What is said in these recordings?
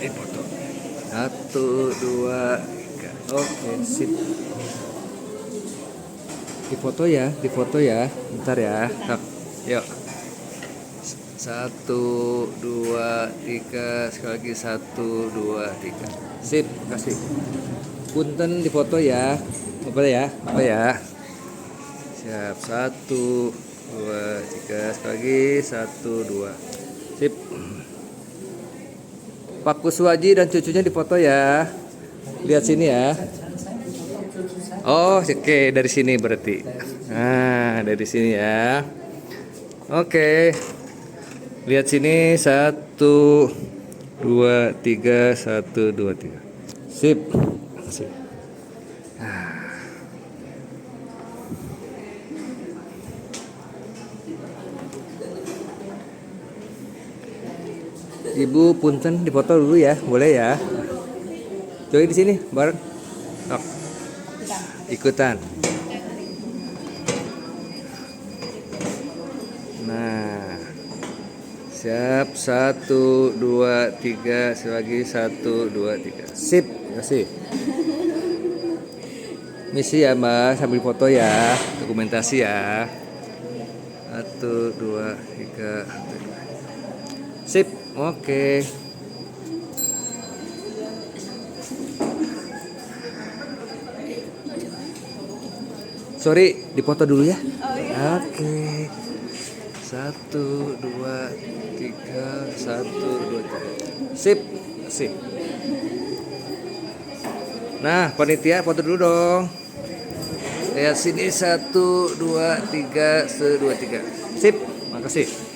Foto. 1, 2, 3. Oke, sip. Difoto ya. Bentar ya. Yuk. 1, 2, 3. Sekali lagi 1, 2, 3. Sip, kasih. Punten difoto ya. Apa ya? Siap. 1, 2, 3. Sekali lagi 1, 2. Sip. Pak Kuswaji dan cucunya difoto ya. Lihat sini ya. Oh, oke, dari sini berarti. Nah, dari sini ya. Oke. Lihat sini 1, 2, 3. 1, 2, 3. Sip. Sip. Ibu punten difoto dulu ya, boleh ya? Joy di sini bareng. Oh. Ikutan. Nah, siap. 1, 2, 3. Selagi 1, 2, 3. Sip, kasih. Misi ya Mbak, sambil foto ya, dokumentasi ya. 1, 2, 3. Sip, oke. Sorry, dipoto dulu ya. Oke. 1, 2, 3. 1, 2, 3. Sip, sip. Nah, panitia foto dulu dong. Lihat sini 1, 2, 3. 1, 2, 3. Sip, makasih.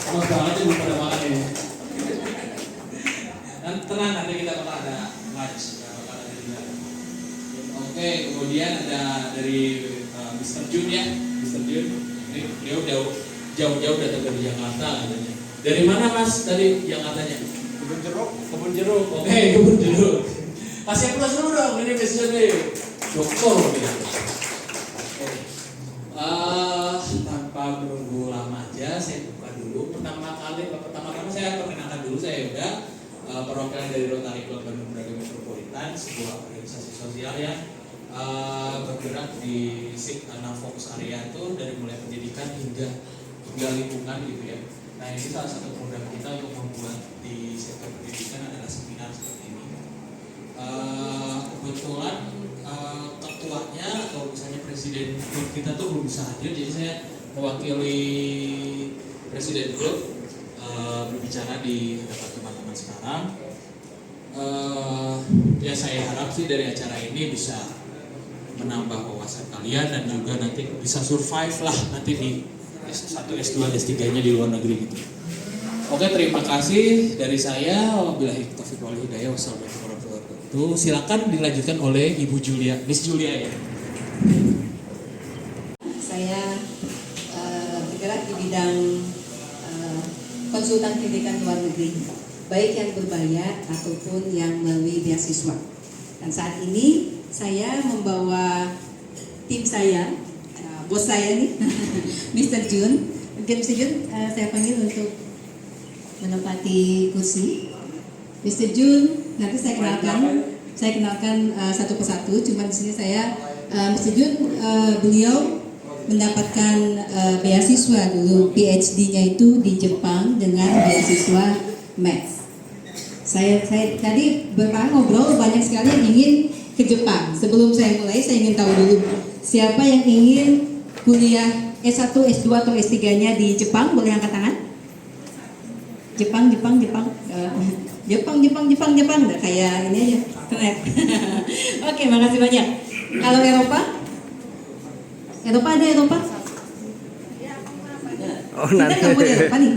Mas banget ya pada makan ini. Dan tenang, nanti kita bakal ada lunch, bakal ada dinner. Oke, kemudian ada dari Mr. Jun ya, Mr. Jun. Ini beliau jauh-jauh datang dari Jakarta katanya. Dari mana Mas tadi Jakartanya? Kebun Jeruk. Kebun Jeruk. Oke, Kebun Jeruk. Kasih plus dulu dong, ini Mr. Jun. Dokter gitu. Tanpa menunggu lama aja, saya buka dulu. Pertama kali saya perkenalkan dulu, saya udah perwakilan dari Rotary Club Bandung Braga Metropolitan, sebuah organisasi sosial yang bergerak di fokus area itu dari mulai pendidikan hingga lingkungan gitu ya. Nah ini salah satu program kita untuk membuat di sektor pendidikan adalah seminar seperti ini. Kebetulan ketuanya atau misalnya presiden klub kita tuh belum bisa hadir, jadi saya mewakili presiden klub berbicara di hadapan teman-teman sekarang. Ya saya harap sih dari acara ini bisa menambah wawasan kalian dan juga nanti bisa survive lah nanti di S1, S2, S3-nya di luar negeri gitu. Oke, terima kasih dari saya. Wabillahi taufiq wal hidayah. Wassalamualaikum warahmatullahi wabarakatuh. Silakan dilanjutkan oleh Ibu Julia, Miss Julia ya. Saya bergerak di bidang konsultan pendidikan luar negeri, baik yang berbayar ataupun yang melalui beasiswa. Dan saat ini saya membawa tim saya, bos saya nih, Mr. Jun. Mungkin Mr. Jun saya panggil untuk menempati kursi. Mr. Jun, nanti saya kenalkan satu persatu. Cuma di sini saya, Mr. Jun, beliau mendapatkan beasiswa dulu, PhD-nya itu di Jepang dengan beasiswa Maths. Saya tadi ngobrol banyak sekali yang ingin ke Jepang. Sebelum saya mulai, saya ingin tahu dulu siapa yang ingin kuliah S1, S2 atau S3-nya di Jepang, boleh angkat tangan? Jepang. Jepang. Nah, kayak ini aja, keren. Oke, makasih banyak. Kalau Eropa? Eropa ada Eropa? Oh, Kita nanti. nggak boleh Eropa nih.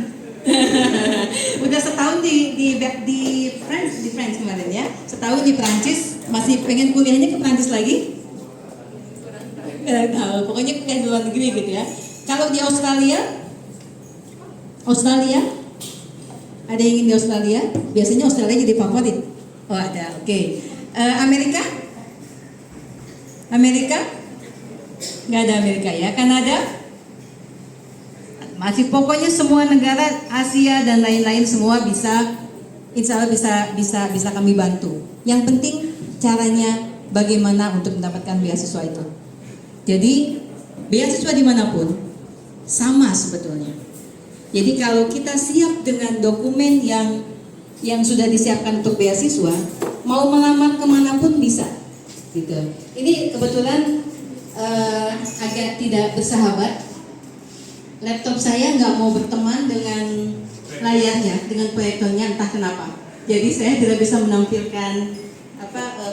Udah setahun di France kemarin ya. Setahun di Prancis, masih pengen kuliahnya ke Prancis lagi? Nggak tahu, pokoknya kayak di luar negeri gitu ya. Kalau di Australia, ada yang ingin di Australia? Biasanya Australia jadi favorit. Oh ada, oke. Amerika? Nggak ada Amerika ya. Kanada? Masih pokoknya semua negara Asia dan lain-lain semua bisa, insya Allah bisa kami bantu. Yang penting caranya bagaimana untuk mendapatkan beasiswa itu. Jadi beasiswa dimanapun sama sebetulnya. Jadi kalau kita siap dengan dokumen yang sudah disiapkan untuk beasiswa, mau melamar kemanapun bisa. Gitu. Ini kebetulan agak tidak bersahabat. Laptop saya nggak mau berteman dengan layarnya, dengan proyektornya, entah kenapa. Jadi saya tidak bisa menampilkan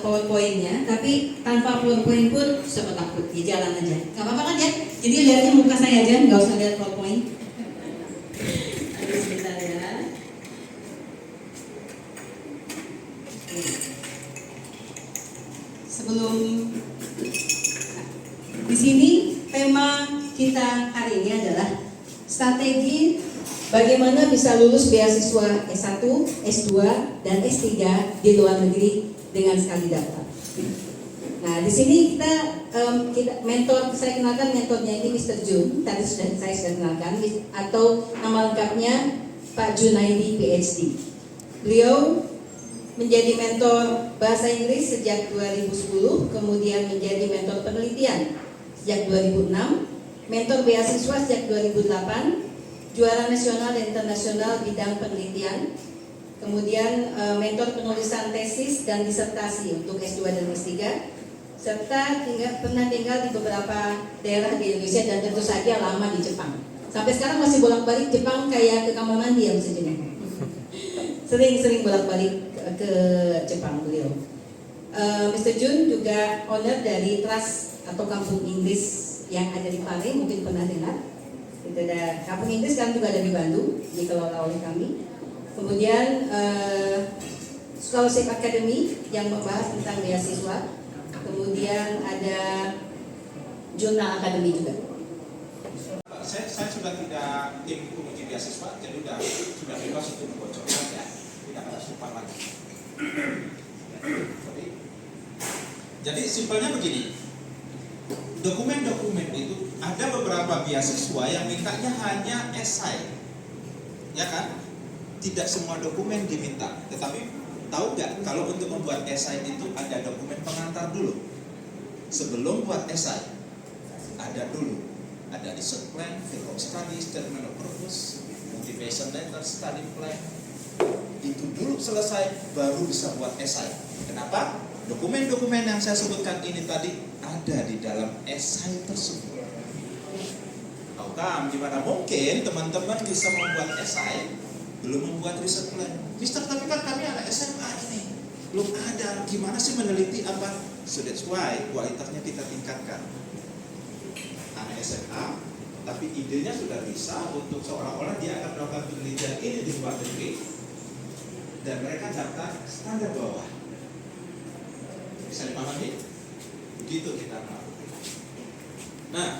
PowerPoint-nya, tapi tanpa PowerPoint pun siapa takut, ya jalan aja. Gak apa-apa kan ya? Jadi lihatnya muka saya aja, nggak usah lihat PowerPoint. Aduh, sebentar ya. Sebelum di sini tema kita hari ini adalah strategi bagaimana bisa lulus beasiswa S1, S2, dan S3 di luar negeri dengan sekali daftar. Nah, di sini kita mentor, saya kenalkan mentornya ini Mr. Jun, tadi saya sudah kenalkan, atau nama lengkapnya Pak Junaidi PhD. Beliau menjadi mentor bahasa Inggris sejak 2010, kemudian menjadi mentor penelitian sejak 2006, mentor beasiswa sejak 2008, juara nasional dan internasional bidang penelitian, kemudian mentor penulisan tesis dan disertasi untuk S2 dan S3, serta pernah tinggal di beberapa daerah di Indonesia dan tentu saja lama di Jepang. Sampai sekarang masih bolak-balik Jepang kayak ke kamar mandi ya maksudnya. Sering bolak-balik ke Jepang beliau. Mr. Jun juga owner dari Trust atau Kampung Inggris yang ada di Pare, mungkin pernah dengar. Itu ada Kampung Inggris, sekarang juga ada di Bandung, dikelola oleh kami. Kemudian Scholarship Academy yang membahas tentang beasiswa. Kemudian ada Jurnal Academy juga. Saya sudah tidak tim penguji beasiswa, jadi sudah bebas untuk membocorkan ya, tidak ada sumpah lagi. Jadi simpelnya begini, dokumen-dokumen itu ada beberapa beasiswa yang mintanya hanya esai, ya kan? Tidak semua dokumen diminta, tetapi tahu nggak kalau untuk membuat esai itu ada dokumen pengantar dulu. Sebelum buat esai, ada research plan, field of study, statement of purpose, motivation letter, study plan. Itu dulu selesai, baru bisa buat esai. Kenapa? Dokumen-dokumen yang saya sebutkan ini tadi ada di dalam esai tersebut. Tahu gimana mungkin teman-teman bisa membuat esai belum membuat research plan? Mister, tapi kan kami anak SMA ini belum ada. Gimana sih meneliti apa? So that's why kualitasnya kita tingkatkan. Anak SMA, tapi idenya sudah bisa untuk seolah-olah dia akan melakukan penelitian ini di luar negeri, dan mereka daftar standar bawah. Bisa dipahami? Begitu kita melakukan. Nah,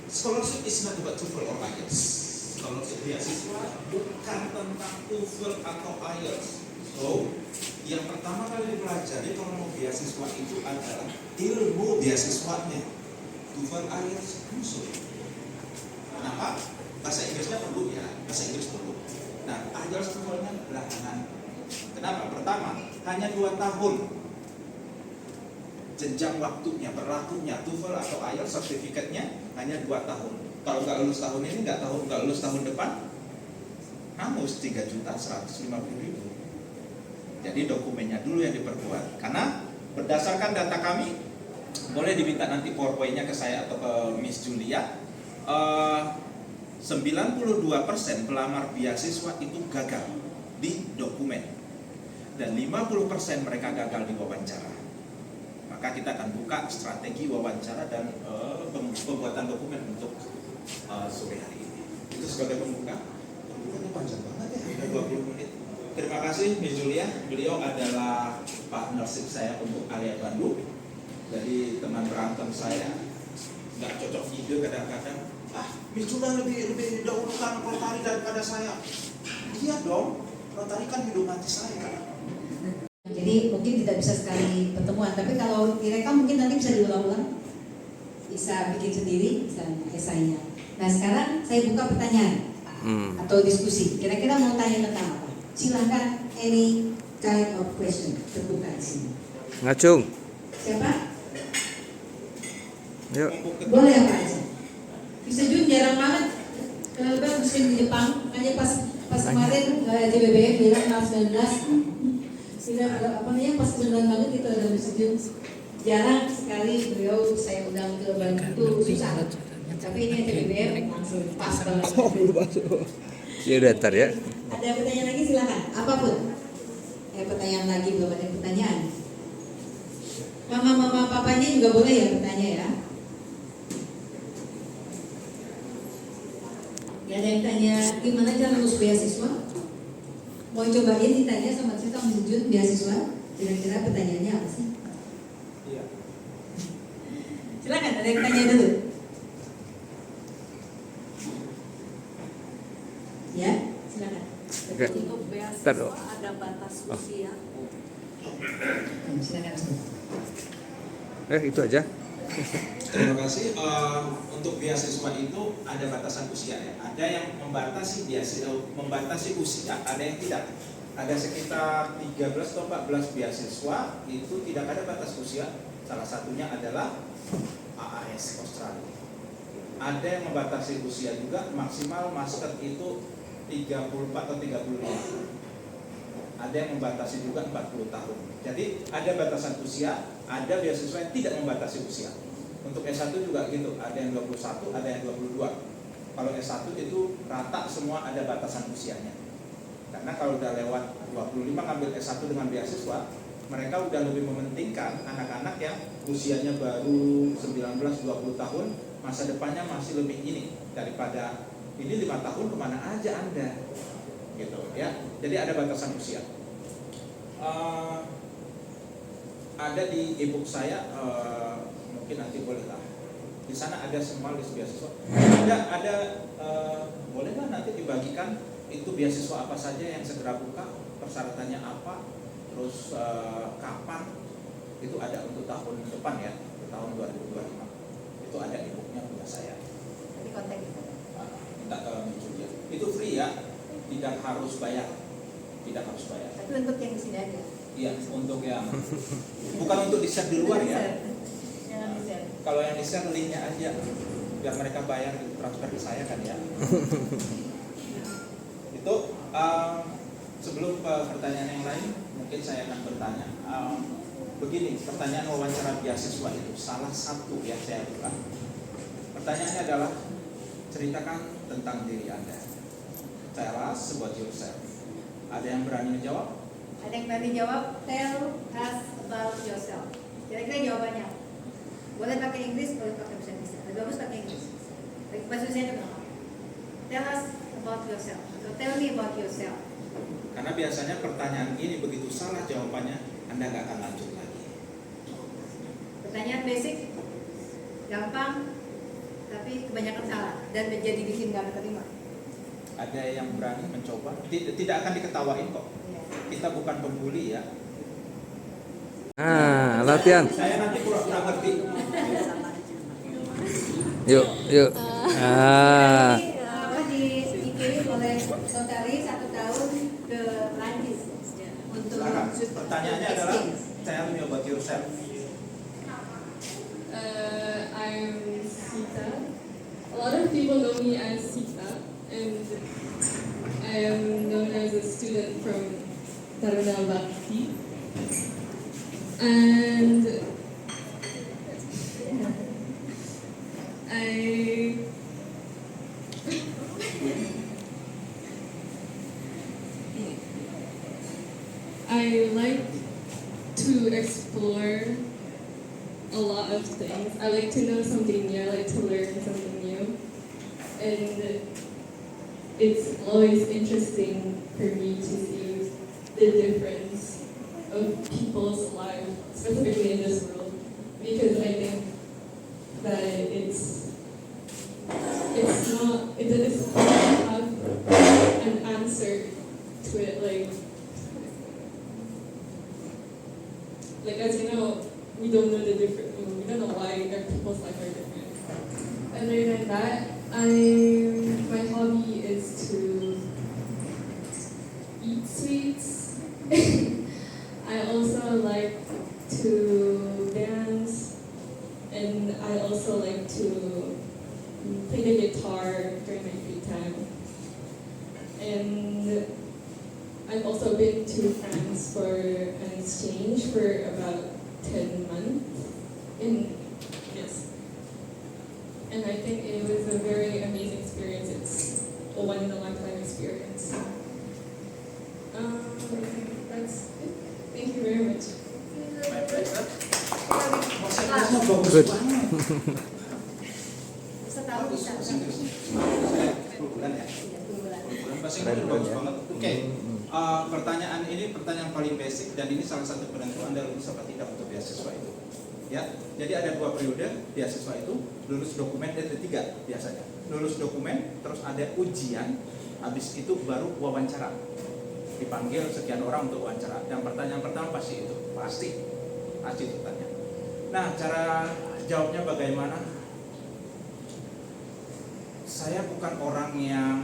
scholarship is not about TOEFL or IELTS. Scholarship beasiswa bukan tentang TOEFL atau IELTS. So, yang pertama kali dipelajari kalau mau beasiswa itu adalah ilmu beasiswanya. TOEFL, IELTS, musuh. Kenapa? Bahasa Inggrisnya perlu ya, bahasa Inggris perlu. Nah, IELTS TOEFL-nya belakangan. Kenapa? Pertama, hanya 2 tahun jenjang waktunya, berlakunya TOEFL atau IELTS sertifikatnya hanya 2 tahun. Kalau nggak lulus tahun ini, nggak lulus tahun depan, hangus 3.150.000. Jadi dokumennya dulu yang diperkuat. Karena berdasarkan data kami, boleh diminta nanti PowerPoint-nya ke saya atau ke Miss Julia. 92% pelamar beasiswa itu gagal di dokumen. dan 50% mereka gagal di wawancara, maka kita akan buka strategi wawancara dan pembuatan dokumen untuk sore hari ini. Itu sebagai pembuka. Pembukaannya panjang banget ya, udah 20 menit. Terima kasih Miss Julia, beliau adalah partnership saya untuk area Bandung. Jadi teman berantem saya, nggak cocok ide kadang-kadang. Miss Julia lebih dahulukan Rotary daripada saya. Iya dong, Rotary kan hidup mati saya. Jadi mungkin tidak bisa sekali pertemuan, tapi kalau direkam mungkin nanti bisa diulang-ulang, bisa bikin sendiri misalnya esainya. Nah sekarang saya buka pertanyaan atau diskusi. Kira-kira mau tanya tentang apa? Silahkan, any kind of question terbuka di sini. Ngacung. Siapa? Yuk. Boleh apa aja? Bisa Jun jarang banget musim di Jepang. Hanya pas kemarin JBBM bilang tanggal 19. Tidak apa namanya pas beneran banget itu ada Bisa Jun. Jarang sekali beliau saya undang ke Bandung itu susah. Tapi ini JBBM langsung pas banget. Ya udah ntar ya. Ada pertanyaan lagi silakan, apapun. Pertanyaan lagi belum ada pertanyaan. Mama papanya juga boleh ya bertanya ya. Ya ada yang tanya gimana cara ngurus beasiswa? Mau cobain ditanya sama kita Jun beasiswa? Kira-kira pertanyaannya apa sih? Iya. Silakan ada yang tanya dulu. Ya, silakan. Oke. Untuk beasiswa Ntar dulu. ada batas usia. Silakan. Itu aja. Terima kasih. Untuk beasiswa itu ada batasan usia ya. Ada yang membatasi usia, ada yang tidak. Ada sekitar 13 atau 14 beasiswa itu tidak ada batas usia. Salah satunya adalah AAS Australia. Ada yang membatasi usia juga, maksimal master itu 34 atau 35. Ada yang membatasi juga 40 tahun. Jadi ada batasan usia, ada beasiswa yang tidak membatasi usia. Untuk S1 juga gitu, ada yang 21, ada yang 22. Kalau S1 itu rata semua ada batasan usianya. Karena kalau udah lewat 25 ngambil S1 dengan beasiswa, mereka udah lebih mementingkan anak-anak yang usianya baru 19-20 tahun, masa depannya masih lebih ini daripada ini 5 tahun kemana aja Anda gitu ya. Jadi ada batasan usia. Ada di e-book saya, mungkin nanti bolehlah. Di sana ada semua list beasiswa. Ada bolehlah nanti dibagikan itu beasiswa apa saja yang segera buka, persyaratannya apa, terus kapan. Itu ada untuk tahun depan ya, tahun 2025. Itu ada e-booknya punya saya. Nanti kontak kita. Minta ke Julia. Itu free ya, tidak harus bayar. Tidak harus bayar. Tapi untuk yang di sini aja. Iya, untuk yang bukan untuk di-share di luar ya. Jangan di-share. Kalau yang di-share linknya aja, biar mereka bayar transfer ke saya kan ya. Itu sebelum ke pertanyaan yang lain, mungkin saya akan bertanya. Begini, pertanyaan wawancara beasiswa itu salah satu yang saya buka. Pertanyaannya adalah ceritakan tentang diri Anda. Tell us about yourself. Ada yang berani menjawab? Ada yang berani jawab? Tell us about yourself. Kira-kira jawabannya apa? Boleh pakai Inggris, boleh pakai bahasa Indonesia. Lebih bagus pakai Inggris. Bahasa Indonesia juga nggak apa. Tell us about yourself. So, tell me about yourself. Karena biasanya pertanyaan ini begitu salah jawabannya, Anda nggak akan lanjut lagi. Pertanyaan basic, gampang, tapi kebanyakan salah dan menjadi bikin nggak terima. Ada yang berani mencoba? Tidak akan diketawain kok. Ya. Kita bukan pembuli ya. Latihan. Saya nanti kurang ngerti. Yuk. Dikirim oleh Rotary 1 tahun ke Prancis untuk Silakan. Pertanyaannya adalah tell me about yourself. I'm Sita. A lot of people know me as Sita, and I am known as a student from Taruna Bhakti. And I to explore a lot of things. I like to know something new. I like to learn something new, and it's always interesting for me to see the difference of people's lives, specifically in this world, because I think that it's not, it doesn't have an answer to it, like as you know, we don't know the different, we don't know why people's lives are different. Other than that, my hobby is to eat sweets. I also like to dance, and I also like to play the guitar during my free time. And I've also been to France for an exchange for about 10 months. Yes. And I think it was a very amazing experience. It's a one-in-a-lifetime experience. That's it. Thank you very much. My pleasure. Nah, Bagus Good. banget. bisa tahu Bagus bisa. bahasa Inggris. 10 bulan ya. 10 bulan bahasa Inggris bagus banget. Oke. Pertanyaan ini pertanyaan paling basic dan ini salah satu penentu Anda lulus apa tidak untuk beasiswa itu. Ya, jadi ada 2 periode beasiswa itu, lulus dokumen dan ada 3 biasanya. Lulus dokumen, terus ada ujian, habis itu baru wawancara. Dipanggil sekian orang untuk wawancara. Yang pertanyaan pertama pasti itu, pasti itu tanya. Nah, cara jawabnya bagaimana? Saya bukan orang yang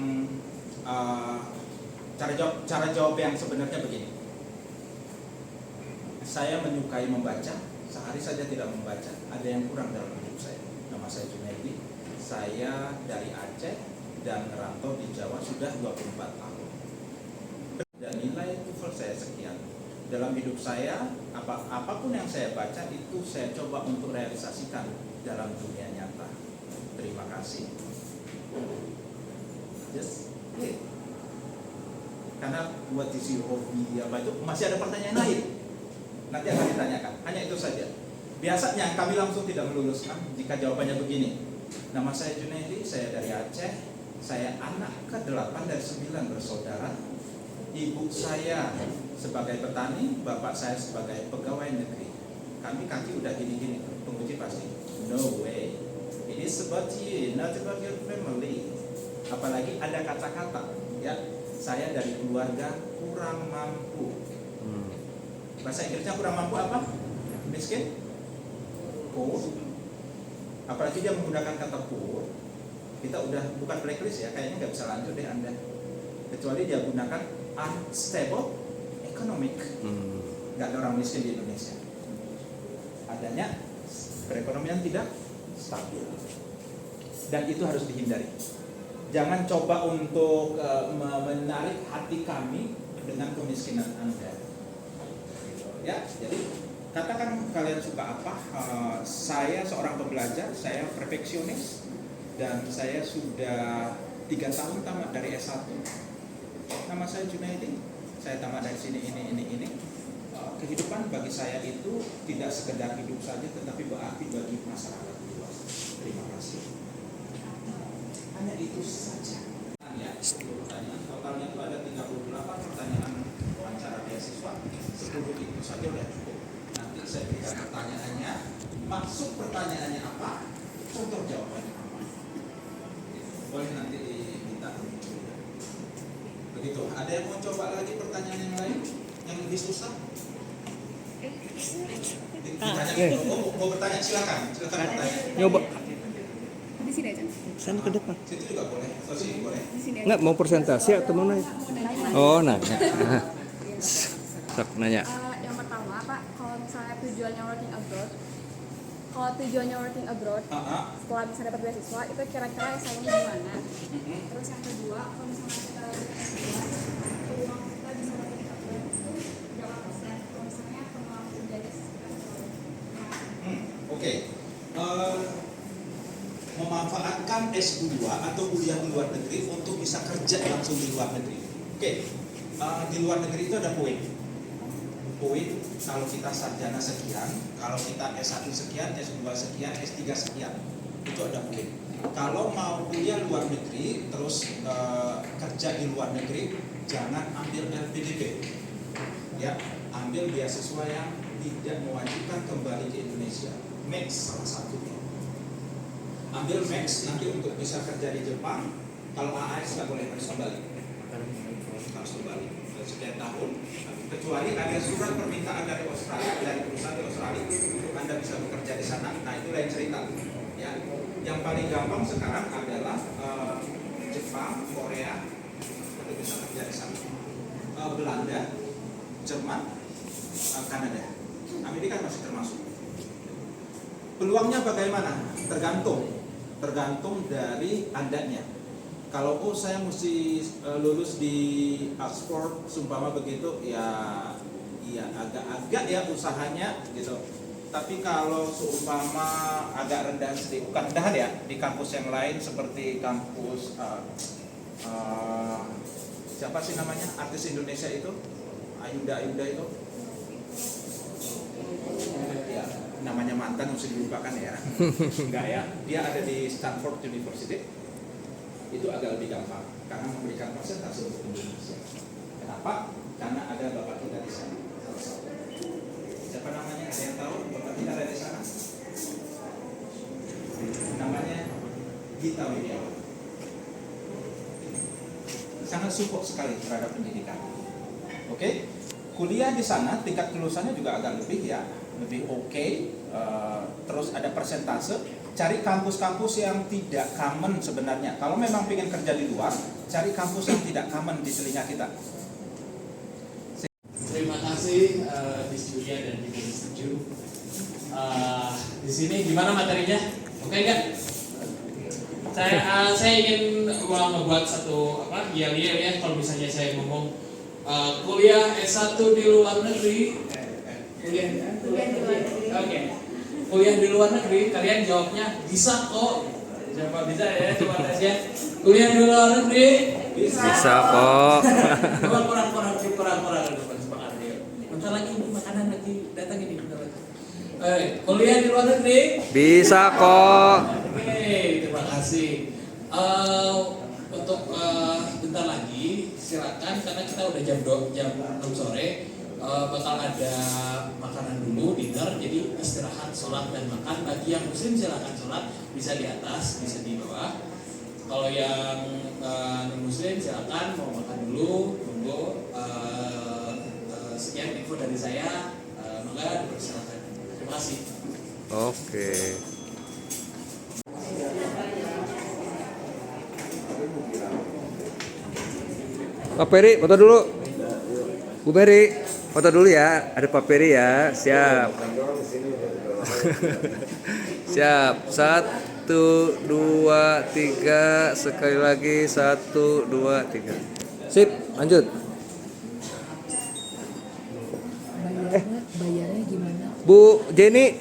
cara jawab yang sebenarnya begini. Saya menyukai membaca, sehari saja tidak membaca. Ada yang kurang dalam hidup saya. Nama saya Junaidi. Saya dari Aceh dan merantau di Jawa sudah 24 tahun. Dan nilai TOEFL saya sekian. Dalam hidup saya, apapun yang saya baca itu saya coba untuk realisasikan dalam dunia nyata. Terima kasih. Just it. Karena buat isi hobi apa itu masih ada pertanyaan lain. Nanti akan ditanyakan. Hanya itu saja. Biasanya kami langsung tidak meluluskan jika jawabannya begini. Nama saya Junaidi, saya dari Aceh. Saya anak ke-8 dari 9 bersaudara. Ibu saya sebagai petani, bapak saya sebagai pegawai negeri. Kami kaki udah gini-gini. Penguji pasti, no way. It is about you, not about your family. Apalagi ada kata-kata, ya. Saya dari keluarga kurang mampu. Bahasa Inggrisnya kurang mampu apa? Miskin? Poor. Apalagi dia menggunakan kata poor. Kita udah bukan blacklist ya, kayaknya nggak bisa lanjut deh Anda. Kecuali dia gunakan unstable economic. Nggak ada orang miskin di Indonesia. Adanya perekonomian tidak stabil. Dan itu harus dihindari. Jangan coba untuk menarik hati kami dengan kemiskinan Anda. Ya, jadi katakan kalian suka apa? Saya seorang pembelajar, saya perfeksionis, dan saya sudah 3 tahun tamat dari S1. Nama saya Junaidi, saya tamat dari sini, ini. Kehidupan bagi saya itu tidak sekedar hidup saja, tetapi berarti bagi masyarakat luas. Terima kasih. Hanya itu saja. Ya, 10 pertanyaan. Totalnya itu ada 38 pertanyaan wawancara beasiswa. 10 itu saja udah cukup. Nanti saya berikan pertanyaannya. Maksud pertanyaannya apa? Contoh jawabannya apa? Boleh nanti diminta. Begitu. Ada yang mau coba lagi pertanyaan yang lain? Yang lebih susah? Mau bertanya silakan bertanya. Nyoba. Di sini aja. Sana ke depan. Situ juga boleh. Atau sini boleh. Di sini aja. Enggak mau presentasi atau mau nanya? Oh, nanya. Sok nanya. Yang pertama, Pak, kalau misalnya tujuannya working abroad, setelah bisa dapat beasiswa, itu kira-kira saya di mana? Terus yang kedua, kalau misalnya kita beasiswa, peluang kita bisa working abroad itu berapa persen? Kalau misalnya peluang kerjanya Oke. Memanfaatkan S2 atau kuliah di luar negeri untuk bisa kerja langsung di luar negeri. Oke. Di luar negeri itu ada poin. poin kalau kita sarjana sekian, kalau kita S1 sekian, S2 sekian, S3 sekian. Itu ada poin. Kalau mau kuliah luar negeri, terus kerja di luar negeri, jangan ambil LPDP. Ya, ambil beasiswa yang tidak mewajibkan kembali ke Indonesia. Max salah satunya. Ambil Max nanti untuk bisa kerja di Jepang. Kalau AAS nggak boleh, harus kembali. Harus kembali sekian tahun. Kecuali ada surat permintaan dari Australia, dari perusahaan di Australia untuk Anda bisa bekerja di sana. Nah itu lain cerita. Ya, yang paling gampang sekarang adalah Jepang, Korea untuk bisa kerja di sana. Belanda, Jerman, Kanada, Amerika masih termasuk. Peluangnya bagaimana? Tergantung dari Andanya. Kalau saya mesti lulus di Oxford, sumpama begitu, ya agak-agak ya usahanya gitu. Tapi kalau seumpama agak rendah sedikit, bukan rendahan ya, di kampus yang lain seperti kampus siapa sih namanya artis Indonesia itu, Ayunda itu, ya namanya mantan mesti dilupakan ya. Enggak ya, dia ada di Stanford University. Itu agak lebih gampang karena memberikan persentase untuk Indonesia. Kenapa? Karena ada bapak kita di sana. Siapa namanya? Ada yang tahu bapak kita ada di sana? Namanya Gita Wirjawan. Sangat support sekali terhadap pendidikan. Oke, kuliah di sana tingkat kelulusannya juga agak lebih ya, lebih oke. Terus ada persentase. Cari kampus-kampus yang tidak common sebenarnya. Kalau memang ingin kerja di luar, cari kampus yang tidak common di telinga kita. Terima kasih Miss Julia dan Ibu Setuju. Di sini gimana materinya? Oke nggak? Saya ingin membuat satu yel ya kalau misalnya saya ngomong kuliah S1 di luar negeri. Kuliah di luar negeri. Oke. Kuliah di luar negeri, kalian jawabnya bisa kok. Siapa bisa ya? Coba tes ya. Kuliah di luar negeri Bisa kok. kurang semangat ya. Bentar lagi ini makanan lagi datang ini bentar lagi. Kuliah di luar negeri Bisa kok. Oke, terima kasih. Untuk bentar lagi silakan karena kita udah jam 6 sore. Bakal ada makanan dulu, dinner, jadi istirahat, sholat dan makan. Bagi yang muslim silakan sholat, bisa di atas, bisa di bawah. Kalau yang non muslim silakan mau makan dulu, tunggu. Sekian info dari saya, maka dipersilakan. Terima kasih. Oke. Pak Peri, foto dulu. Bu Peri, foto dulu ya. Ada Pak Peri ya. Siap. Siap. 1, 2, 3. Sekali lagi 1, 2, 3. Sip, lanjut. Bayarnya gimana? Bu Jenny,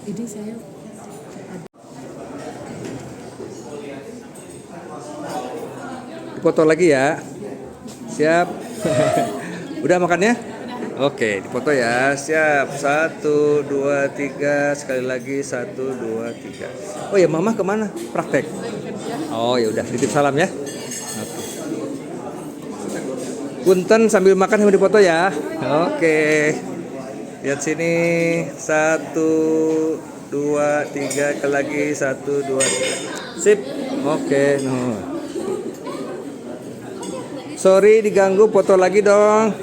Ini saya foto lagi ya. Siap. Udah makannya? Oke, dipoto ya. Siap. 1, 2, 3. Sekali lagi 1, 2, 3. Oh ya, Mama kemana? Praktek. Oh ya udah, titip salam ya. Oke. Punten sambil makan sambil dipoto ya. Oke. Lihat sini. 1, 2, 3. Sekali lagi 1, 2, 3. Sip. Oke. Sorry diganggu, foto lagi dong.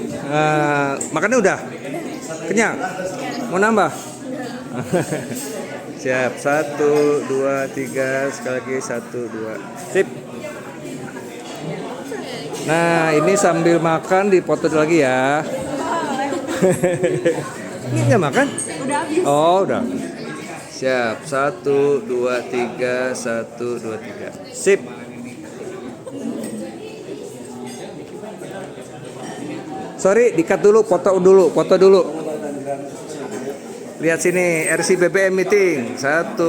Makannya udah? Kenyang? Mau nambah? Siap. 1, 2, 3. Sekali lagi 1, 2. Sip. Nah ini sambil makan dipoto lagi ya. Ini nggak makan? Udah habis. Oh udah. Siap. 1, 2, 3. 1, 2, 3. Sip. Sorry, di-cut dulu, foto dulu. Lihat sini, RC BBM meeting. 1,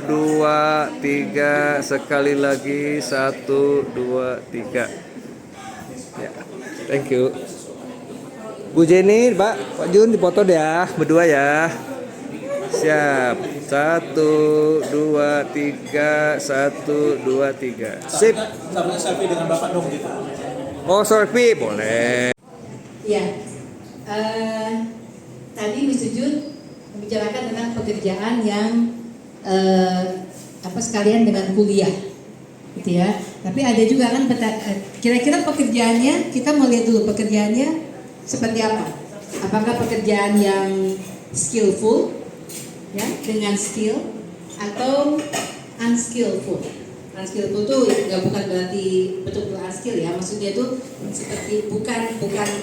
2, 3. Sekali lagi 1, 2, 3. Ya, thank you. Bu Jenny, Pak Jun dipoto deh ya, berdua ya. Siap. 1, 2, 3, 1, 2, 3. Sip. Sambil selfie dengan Bapak dong gitu. Oh, selfie boleh. Ya, tadi Mr. Jun membicarakan tentang pekerjaan yang sekalian dengan kuliah, gitu ya. Tapi ada juga kan kira-kira pekerjaannya, kita mau lihat dulu pekerjaannya seperti apa. Apakah pekerjaan yang skillful, ya, dengan skill, atau unskillful. Unskillful itu nggak bukan berarti betul-betul unskill ya, maksudnya itu seperti bukan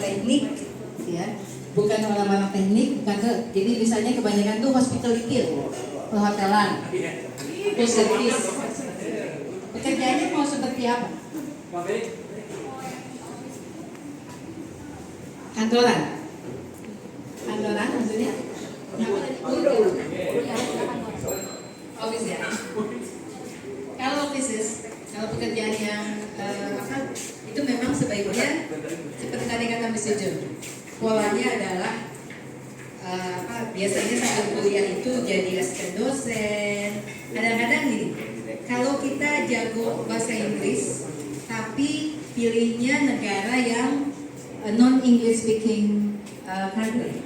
teknik, ya, bukan orang-orang teknik, bukan jadi misalnya kebanyakan tuh hospitality, perhotelan, atau service. Pekerjaannya mau seperti apa? Kantoran maksudnya? Office ya. Kalau pekerjaan yang itu memang sebaiknya seperti tadi kata Mr. Jun, polanya adalah biasanya sambil kuliah itu jadi asisten dosen. Kadang-kadang gini, kalau kita jago bahasa Inggris tapi pilihnya negara yang non English speaking country,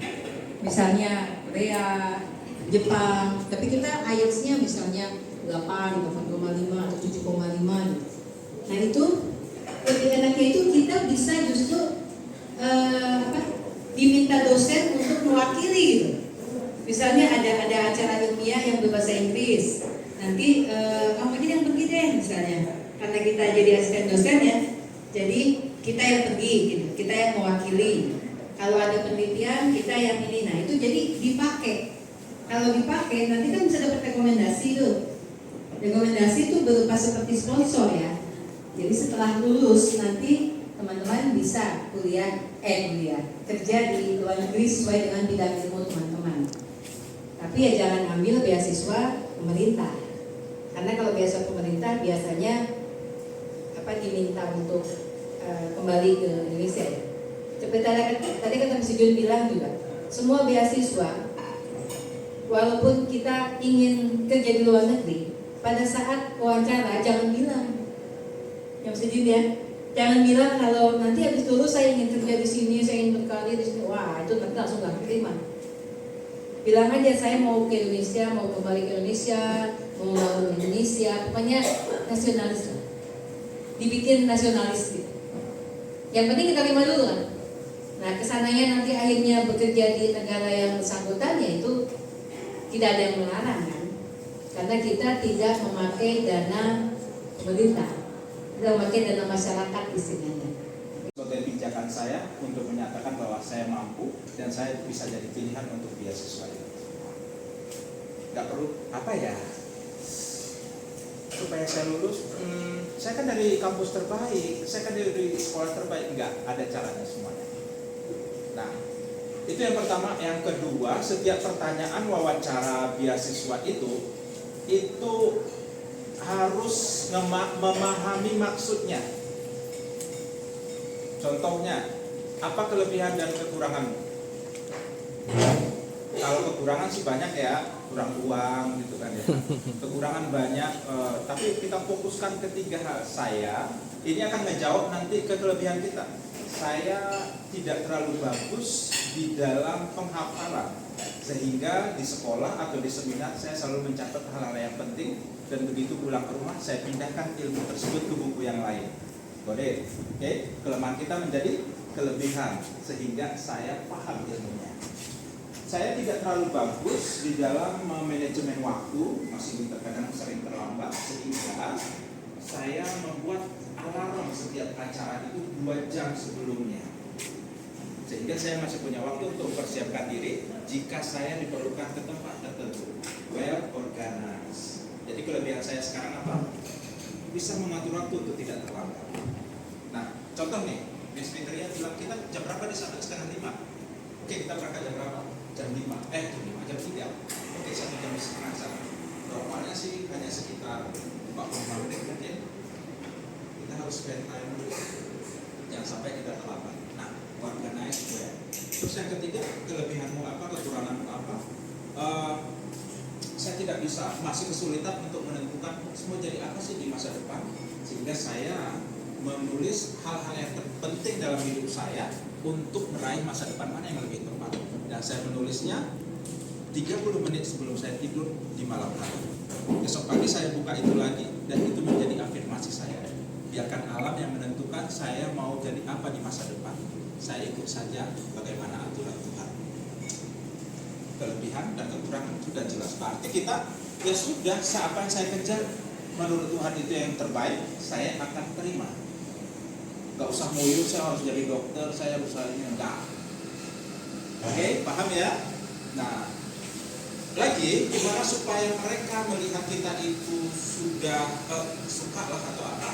misalnya Korea, Jepang, tapi kita IELTS-nya misalnya 8, 8,5 atau 7,5 gitu. Nah itu lebih enaknya itu kita bisa justru diminta dosen untuk mewakili gitu. Misalnya ada acara ilmiah yang berbahasa Inggris, nanti kamu ini yang pergi deh misalnya, karena kita jadi asisten dosen ya, jadi kita yang pergi gitu, kita yang mewakili. Kalau ada penelitian kita yang ini, nah itu jadi dipakai. Kalau dipakai nanti kan bisa dapat rekomendasi tuh. Rekomendasi itu berupa seperti sponsor ya. Jadi setelah lulus nanti teman-teman bisa kuliah kerja di luar negeri sesuai dengan bidang ilmu teman-teman. Tapi ya jangan ambil beasiswa pemerintah. Karena kalau beasiswa pemerintah biasanya diminta untuk kembali ke Indonesia ya. Seperti tadi kata Mr. Jun bilang juga, semua beasiswa walaupun kita ingin kerja di luar negeri, pada saat wawancara jangan bilang, yang sedih ya, jangan bilang kalau nanti habis lulus saya ingin kerja di sini, saya ingin berkarir di sini, wah itu nanti langsung gak terima. Bilang aja saya mau ke Indonesia, mau kembali ke Indonesia, mau membangun Indonesia, pokoknya nasionalis, dibikin nasionalis gitu. Yang penting kita terima dulu kan. Nah kesananya nanti akhirnya bekerja di negara yang bersangkutan ya itu tidak ada yang melarang kan, karena kita tidak memakai dana pemerintah, kita memakai dana masyarakat istilahnya. Sebagai pijakan saya untuk menyatakan bahwa saya mampu dan saya bisa jadi pilihan untuk beasiswa itu. Gak perlu apa ya, supaya saya lulus, saya kan dari kampus terbaik, saya kan dari sekolah terbaik, enggak ada caranya semuanya. Nah, itu yang pertama. Yang kedua, setiap pertanyaan wawancara beasiswa itu harus memahami maksudnya. Contohnya, apa kelebihan dan kekuranganmu? Kalau kekurangan sih banyak ya, kurang uang gitu kan ya. Kekurangan banyak, tapi kita fokuskan ketiga hal. Saya ini akan menjawab nanti ke kelebihan kita. Saya tidak terlalu bagus di dalam penghafalan, sehingga di sekolah atau di seminar saya selalu mencatat hal-hal yang penting, dan begitu pulang ke rumah saya pindahkan ilmu tersebut ke buku yang lain. Boleh, oke? Kelemahan kita menjadi kelebihan, sehingga saya paham ilmunya. Saya tidak terlalu bagus di dalam manajemen waktu, masih terkadang sering terlambat, sehingga saya membuat alarm setiap acara itu 2 jam sebelumnya, sehingga saya masih punya waktu untuk mempersiapkan diri jika saya diperlukan ke tempat tertentu. Well organized. Jadi kelebihan saya sekarang apa? Bisa mengatur waktu untuk tidak terlambat. Nah, contoh nih, Miss Fitria bilang kita jam berapa di sana? 4:30. Oke, kita berangkat jam berapa? Jam 5. Jam 3. Oke, 1 jam setengah sana. Normalnya sih hanya sekitar 45 menit mungkin. Kita harus spend time dulu. Jangan sampai kita terlambat. Nah, organize well. Terus yang ketiga, kelebihanmu apa, kekuranganmu apa? Saya tidak bisa, masih kesulitan untuk menentukan semua jadi apa sih di masa depan, sehingga saya menulis hal-hal yang terpenting dalam hidup saya untuk meraih masa depan mana yang lebih tepat. Dan saya menulisnya 30 menit sebelum saya tidur di malam hari. Besok pagi saya buka itu lagi, dan itu menjadi afirmasi saya. Biarkan alam yang menentukan saya mau jadi apa di masa depan. Saya ikut saja bagaimana aturan Tuhan. Kelebihan dan kekurangan sudah jelas. Berarti kita ya sudah, apa yang saya kejar menurut Tuhan itu yang terbaik, saya akan terima. Gak usah nguyuh, saya harus jadi dokter, saya harus ini, enggak. Oke, paham ya? Nah, lagi gimana supaya mereka melihat kita itu sudah suka lah atau apa?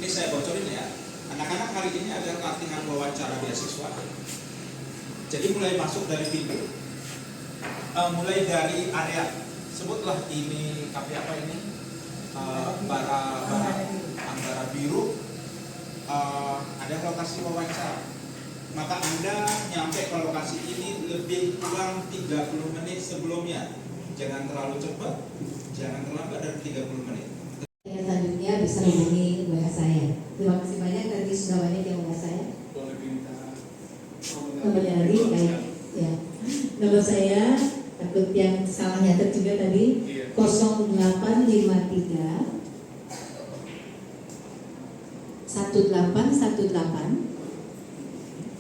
Ini saya bocorin ya. Anak-anak hari ini ada latihan wawancara beasiswa. Jadi mulai masuk dari pintu. Mulai dari area, sebutlah ini kafe apa ini, Anggara Biru, ada lokasi wawancara. Maka Anda nyampe ke lokasi ini lebih kurang 30 menit sebelumnya. Jangan terlalu cepat, jangan terlambat dari 30 menit. Yang selanjutnya bisa hubungi WA saya. Terima kasih banyak, tadi sudah banyak yang WA saya. Nomornya lagi, baik. Ya. Nomor saya, takut yang salah nyatet juga tadi, 0853 1818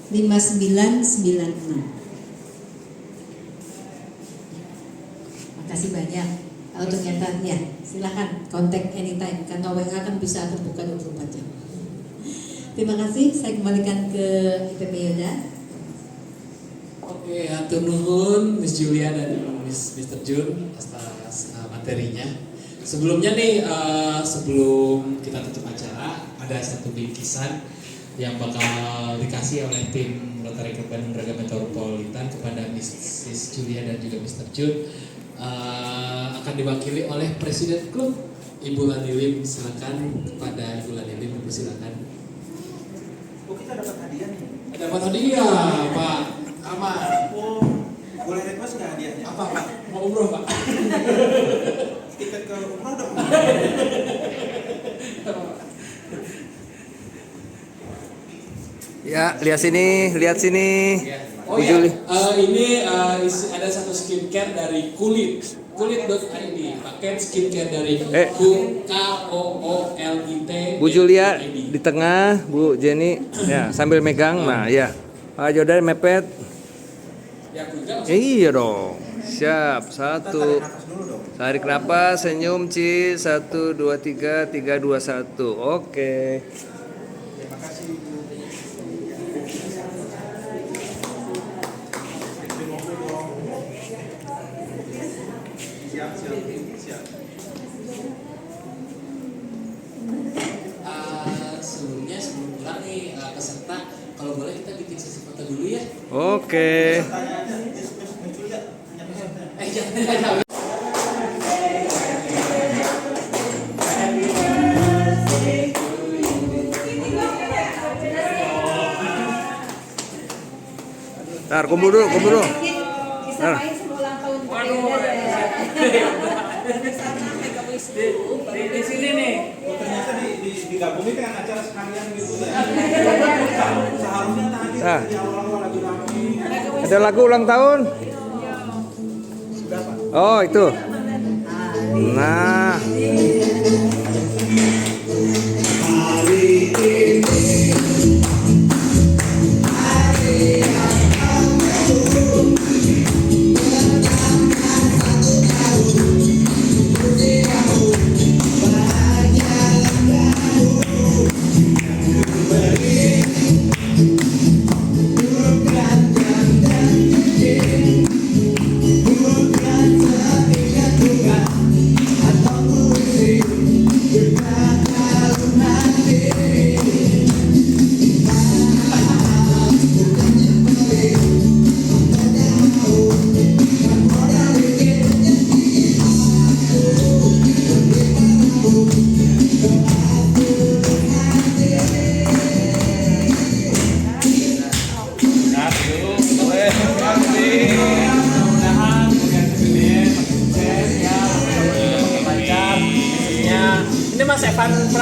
5996. Makasih banyak. Untuk nyatanya, silakan kontak anytime karena WA kan bisa terbuka 24 jam. Terima kasih. Saya kembalikan ke IPP Yoda. Oke, hatur nuhun Miss Julia dan Mr. Jun atas materinya. Sebelumnya nih, sebelum kita tutup acara, ada satu bingkisan yang bakal dikasih oleh tim Rotary Club Bandung Braga Metropolitan kepada Miss Julia dan juga Mr. Jun. Akan diwakili oleh Presiden Klub Ibu Lanilim. Silakan kepada Ibu Lanilim, silakan. Oh, kita dapat hadiah nih. Dapat hadiah, Pak. Aman. Oh, boleh request nggak hadiahnya? Apa, Pak? Mau umroh, Pak? Tiket ke umroh dong. Ya, lihat sini, lihat sini. Oh Bu ya, Juli. ini ada satu skincare dari kulit.id, paket skincare dari KOOLIT. Bu Julia di tengah, Bu Jenny ya sambil megang. Nah, ya. Pak Jodan mepet. Ya, juga. Iya dong. Siap. Satu. Nafas dulu dong. Tarik napas, senyum, Ci. 1 2 3 3 2 1. Oke. Terima kasih Ibu. Siap. Sebelum pulang nih peserta, kalau boleh kita bikin sesi foto dulu ya. Oke. Tanya aja, muncul ya. Hanya peserta. Jangan. Ntar kumpul dulu. Ntar. Di sini nih. Oh, ternyata digabungin dengan acara sekalian gitu ya. Seharusnya tadi Nah. di awal-awal lagi rame. Ada lagu ulang tahun? Sudah Pak. Oh, itu. Nah. Bukan setingkat bukan atau musik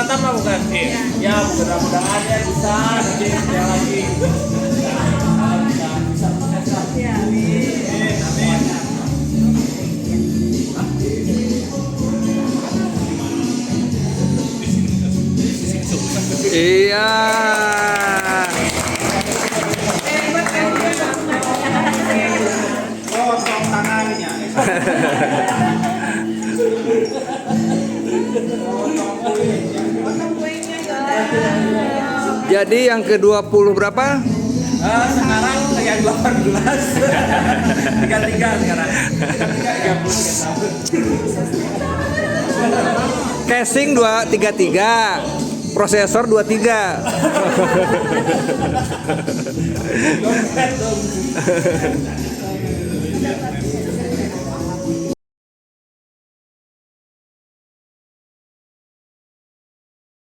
pertama bukan? Ya mudah-mudahan ya bisa nanti ya lagi. Bisa sukses. Amin. Iya. Potong tangannya. Potong kulitnya. Jadi yang ke-20 berapa? Sekarang yang 18. 33 sekarang. 30. Casing 233, prosesor 23. Dompet dong.